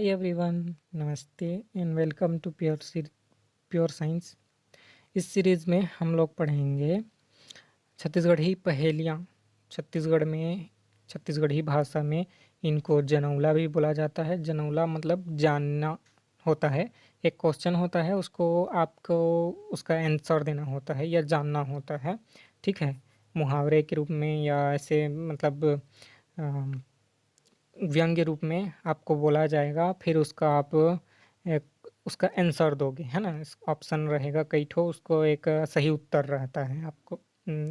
हाय everyone, नमस्ते and welcome to pure science. इस series में हम लोग पढ़ेंगे छत्तीसगढ़ी पहेलियाँ। छत्तीसगढ़ी भाषा में इनको जनौला भी बोला जाता है। जनौला मतलब जानना होता है। एक क्वेश्चन होता है, उसको आपको उसका आंसर देना होता है या जानना होता है। ठीक है, मुहावरे के रूप में या ऐसे मतलब व्यंग्य रूप में आपको बोला जाएगा। फिर उसका आप उसका आंसर दोगे, है ना। ऑप्शन रहेगा कई ठो, उसको एक सही उत्तर रहता है, आपको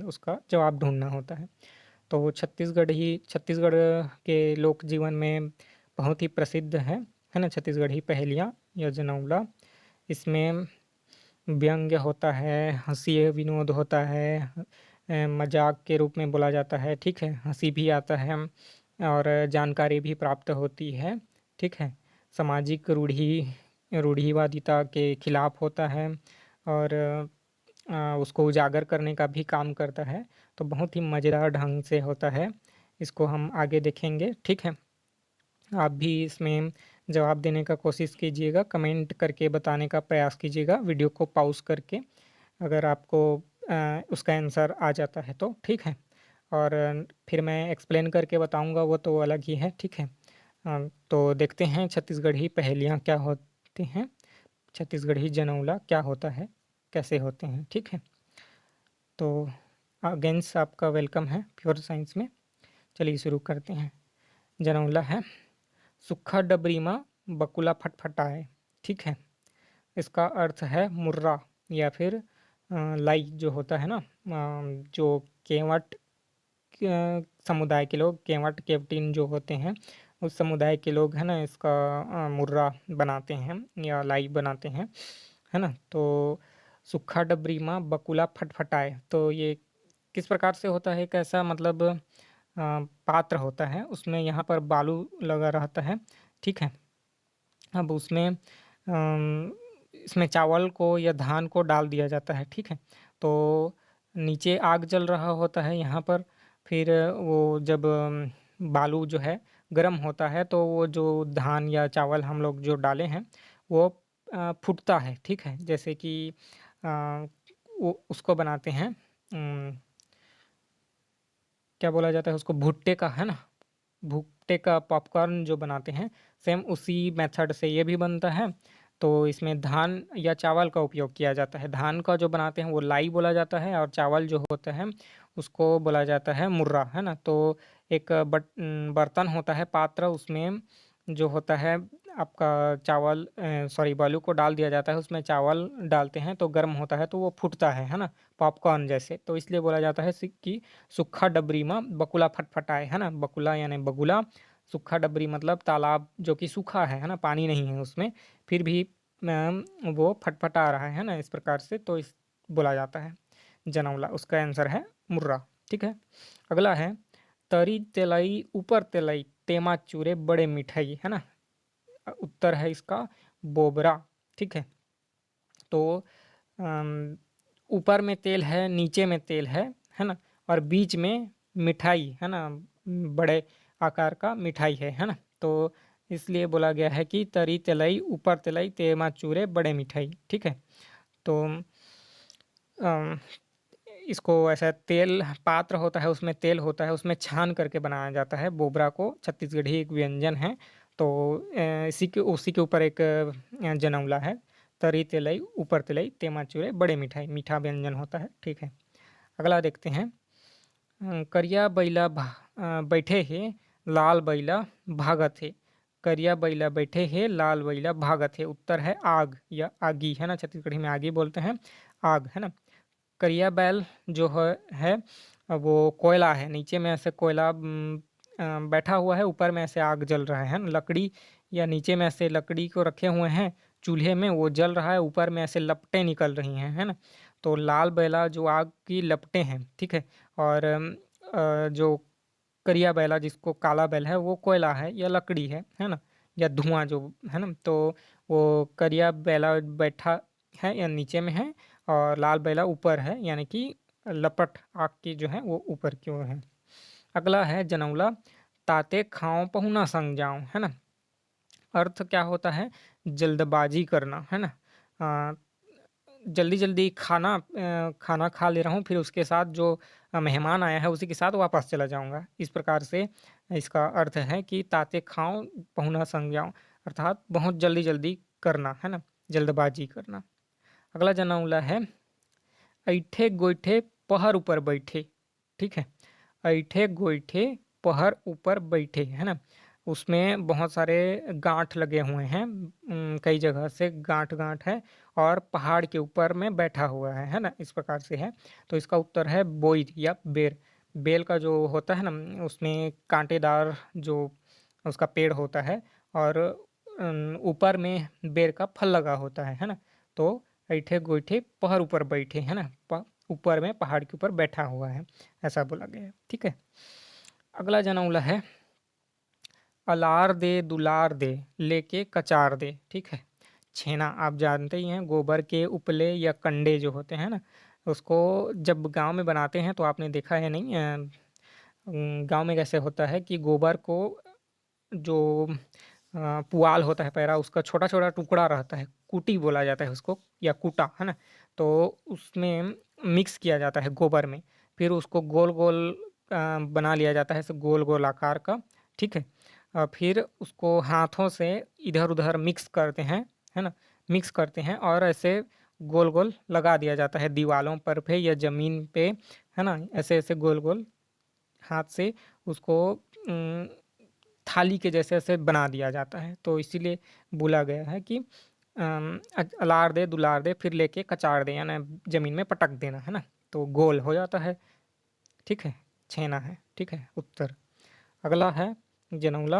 उसका जवाब ढूंढना होता है। तो छत्तीसगढ़ के लोक जीवन में बहुत ही प्रसिद्ध है ना, छत्तीसगढ़ी पहेलियाँ या जनौला। इसमें व्यंग्य होता है, हंसी विनोद होता है, मजाक के रूप में बोला जाता है। ठीक है, हंसी भी आता है और जानकारी भी प्राप्त होती है। ठीक है, सामाजिक रूढ़िवादिता के खिलाफ होता है और उसको उजागर करने का भी काम करता है। तो बहुत ही मज़ेदार ढंग से होता है, इसको हम आगे देखेंगे। ठीक है, आप भी इसमें जवाब देने का कोशिश कीजिएगा, कमेंट करके बताने का प्रयास कीजिएगा वीडियो को पॉज करके, अगर आपको उसका आंसर आ जाता है तो। ठीक है, और फिर मैं एक्सप्लेन करके बताऊंगा, वो तो अलग ही है। ठीक है, तो देखते हैं छत्तीसगढ़ी पहेलियाँ क्या होती हैं, छत्तीसगढ़ी जनौला क्या होता है, कैसे होते हैं। ठीक है, तो अगेंस्ट आपका वेलकम है प्योर साइंस में। चलिए शुरू करते हैं। जनौला है, सूखा डबरीमा बकुला फटफटाए। ठीक है, इसका अर्थ है मुर्रा या फिर लाई जो होता है ना, जो केवट समुदाय के लोग, केवट केवटिन जो होते हैं, उस समुदाय के लोग है ना, इसका मुर्रा बनाते हैं या लाई बनाते हैं, है ना। तो सूखा डबरीमा बकुला फटफटाए, तो ये किस प्रकार से होता है, कैसा मतलब पात्र होता है, उसमें यहाँ पर बालू लगा रहता है। ठीक है, अब उसमें इसमें चावल को या धान को डाल दिया जाता है। ठीक है, तो नीचे आग जल रहा होता है यहाँ पर। फिर वो जब बालू जो है गर्म होता है, तो वो जो धान या चावल हम लोग जो डाले हैं वो फूटता है। ठीक है, जैसे कि वो उसको बनाते हैं, क्या बोला जाता है उसको, भुट्टे का, है ना। भुट्टे का पॉपकॉर्न जो बनाते हैं, सेम उसी मेथड से ये भी बनता है। तो इसमें धान या चावल का उपयोग किया जाता है। धान का जो बनाते हैं वो लाई बोला जाता है, और चावल जो होता है उसको बोला जाता है मुर्रा, है ना। तो एक बर्तन होता है, पात्र, उसमें जो होता है आपका चावल, सॉरी, बालू को डाल दिया जाता है, उसमें चावल डालते हैं तो गर्म होता है, तो वो फूटता है ना, पॉपकॉर्न जैसे। तो इसलिए बोला जाता है कि सूखा डबरी में बकुला फटफटाए, है ना। बकुला यानी बगुला, सूखा डबरी मतलब तालाब जो कि सूखा है ना, पानी नहीं है उसमें, फिर भी वो फटफटा रहा है ना, इस प्रकार से। तो इस बोला जाता है जनौला, उसका आंसर है मुर्रा। ठीक है, अगला है, तरी तेलई ऊपर तेलई तेमा चूरे बड़े मिठाई, है ना। उत्तर है इसका बोबरा। ठीक है, तो अम, ऊपर में तेल है, नीचे में तेल है ना, और बीच में मिठाई, है ना, बड़े आकार का मिठाई है ना। तो इसलिए बोला गया है कि तरी तेलई ऊपर तेलई तेमा चूरे बड़े मिठाई। ठीक है, तो अम, इसको ऐसा तेल पात्र होता है, उसमें तेल होता है, उसमें छान करके बनाया जाता है बोबरा को। छत्तीसगढ़ी एक व्यंजन है। तो उसी के ऊपर एक जनौला है, तरी तेलई ऊपर तेलई तेमा चूरे बड़े मिठाई, मीठा व्यंजन होता है। ठीक है, अगला देखते हैं। करिया बैला बैठे हे, लाल बैला भागत है। करिया बैला बैठे हे, लाल बैला भागत है। उत्तर है आग या आगी, है ना। छत्तीसगढ़ी में आगी बोलते हैं, आग, है ना। करिया बैल जो है वो कोयला है, नीचे में ऐसे कोयला बैठा हुआ है, ऊपर में ऐसे आग जल रहा है ना, लकड़ी या नीचे में ऐसे लकड़ी को रखे हुए हैं चूल्हे में, वो जल रहा है, ऊपर में ऐसे लपटें निकल रही हैं, है ना। तो लाल बैला जो आग की लपटें हैं। ठीक है, और जो करिया बैला जिसको काला बैल है, वो कोयला है या लकड़ी है ना, या धुआं जो, है ना। तो वो करिया बैला बैठा है या नीचे में है, और लाल बैला ऊपर है, यानी कि लपट आग की जो है वो ऊपर की ओर है। अगला है जनौला, ताते खाओ पहुना संग जाओ, है ना। अर्थ क्या होता है? जल्दबाजी करना, है ना? अ, जल्दी-जल्दी खाना खा ले रहा हूँ, फिर उसके साथ जो मेहमान आया है उसी के साथ वापस चला जाऊँगा। इस प्रकार से इसका अर्थ है कि ताते खाऊँ पहुना संग जाऊँ, अर्थात बहुत जल्दी-जल्दी करना, है ना? जल्दबाजी करना। अगला जनाउला है ऐठे गोइठे पहर ऊपर बैठे, ठीक है? ऐठे गोइठे पहर ऊपर बैठे, है ना? उसमें बहुत सारे गांठ लगे हुए हैं, कई जगह से गांठ-गांठ है और पहाड़ के ऊपर में बैठा हुआ है ना? इस प्रकार से है। तो इसका उत्तर है बोइर या बेर। बेल का जो होता है ना, उसमें कांटेदार जो उसका पेड़ होता है और ऊपर में बेर का फल लगा होता है ना? तो ऐठे गोइठे पहर ऊपर बैठे, है ना? ऊपर में पहाड़ के ऊपर बैठा हुआ है, ऐसा बोला गया है। ठीक है। अगला जनाउला है अलार दे दुलार दे लेके कचार दे, ठीक है। छेना आप जानते ही हैं, गोबर के उपले या कंडे जो होते हैं ना, उसको जब गांव में बनाते हैं तो आपने देखा है नहीं, गांव में कैसे होता है कि गोबर को जो पुआल होता है पैरा, उसका छोटा छोटा टुकड़ा रहता है, कूटी बोला जाता है उसको या कूटा, है ना? तो उसमें मिक्स किया जाता है गोबर में, फिर उसको गोल गोल बना लिया जाता है, ऐसे गोल गोल आकार का, ठीक है। फिर उसको हाथों से इधर उधर मिक्स करते हैं, है ना? मिक्स करते हैं और ऐसे गोल गोल लगा दिया जाता है दीवालों पर पे या जमीन पे, है ना? ऐसे ऐसे गोल गोल हाथ से उसको थाली के जैसे ऐसे बना दिया जाता है। तो इसीलिए बोला गया है कि अलार दे दुलार दे फिर लेके कचाड़ दे, यानी जमीन में पटक देना, है ना? तो गोल हो जाता है, ठीक है। छेना है, ठीक है उत्तर। अगला है जनौला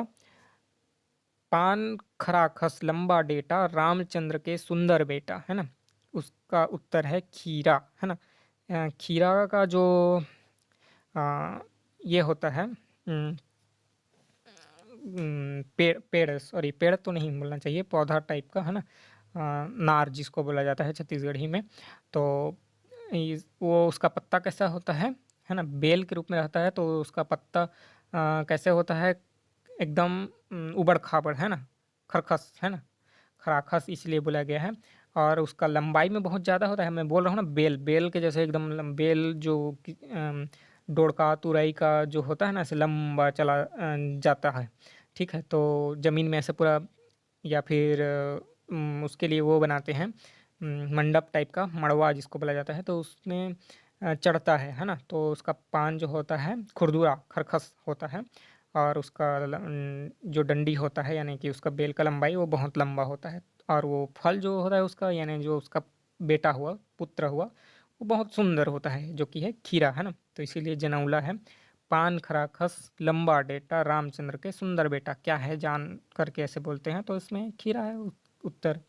पान खरा खस लंबा डेटा रामचंद्र के सुंदर बेटा, है ना? उसका उत्तर है खीरा, है ना? खीरा का जो अ, ये होता है, पेड़ पेड़ सॉरी, पेड़ तो नहीं बोलना चाहिए, पौधा टाइप का, है ना? नार जिसको बोला जाता है छत्तीसगढ़ी में। तो वो उसका पत्ता कैसा होता है ना? बेल के रूप में रहता है, तो उसका पत्ता कैसे होता है? एकदम उबड़ खाबड़, है ना? खरखस, है ना? खराखस इसलिए बोला गया है। और उसका लंबाई में बहुत ज़्यादा होता है, मैं बोल रहा हूँ ना, बेल बेल के जैसे एकदम बेल जो डोड़का तुरई का जो होता है ना, ऐसे लंबा चला जाता है, ठीक है। तो ज़मीन में ऐसे पूरा, या फिर उसके लिए वो बनाते हैं, मंडप टाइप का मड़वा जिसको बोला जाता है, तो उसमें चढ़ता है ना? तो उसका पान जो होता है खुरदुरा खरखस होता है और उसका जो डंडी होता है, यानी कि उसका बेल का लंबाई वो बहुत लंबा होता है, और वो फल जो होता है उसका, यानी जो उसका बेटा हुआ, पुत्र हुआ, वो बहुत सुंदर होता है, जो कि है खीरा, है ना? तो इसीलिए जनौला है पान खराखस लंबा डेटा रामचंद्र के सुंदर बेटा, क्या है जान करके ऐसे बोलते हैं, तो इसमें खीरा है उत्तर,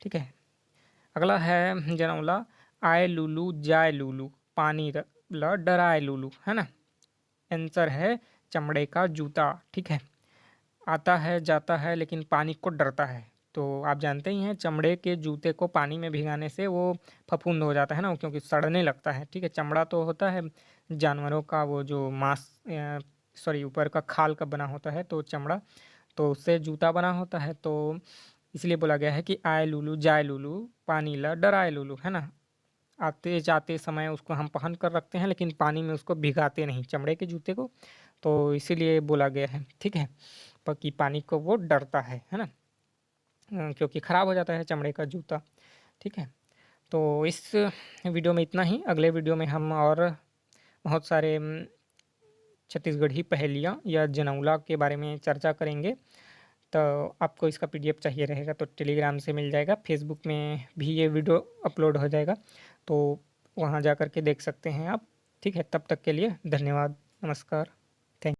ठीक है। अगला है जनौला आए लूलू जाए लूलू पानी ल डराए लूलू, है ना? आंसर है चमड़े का जूता, ठीक है। आता है जाता है लेकिन पानी को डरता है। तो आप जानते ही हैं, चमड़े के जूते को पानी में भिगाने से वो फफूंद हो जाता है ना, क्योंकि सड़ने लगता है, ठीक है। चमड़ा तो होता है जानवरों का, वो जो मांस सॉरी ऊपर का खाल का बना होता है, तो चमड़ा, तो उससे जूता बना होता है। तो इसलिए बोला गया है कि आए लूलू जाए लूलू पानी ला डराए लूलू, है ना? आते जाते समय उसको हम पहन कर रखते हैं, लेकिन पानी में उसको भिगाते नहीं चमड़े के जूते को, तो इसीलिए बोला गया है, ठीक है। कि पानी को वो डरता है ना? क्योंकि ख़राब हो जाता है चमड़े का जूता, ठीक है। तो इस वीडियो में इतना ही। अगले वीडियो में हम और बहुत सारे छत्तीसगढ़ी पहेलियाँ या जनौला के बारे में चर्चा करेंगे। तो आपको इसका पीडीएफ चाहिए रहेगा तो टेलीग्राम से मिल जाएगा, फेसबुक में भी ये वीडियो अपलोड हो जाएगा, तो वहाँ जा कर के देख सकते हैं आप, ठीक है। तब तक के लिए धन्यवाद, नमस्कार।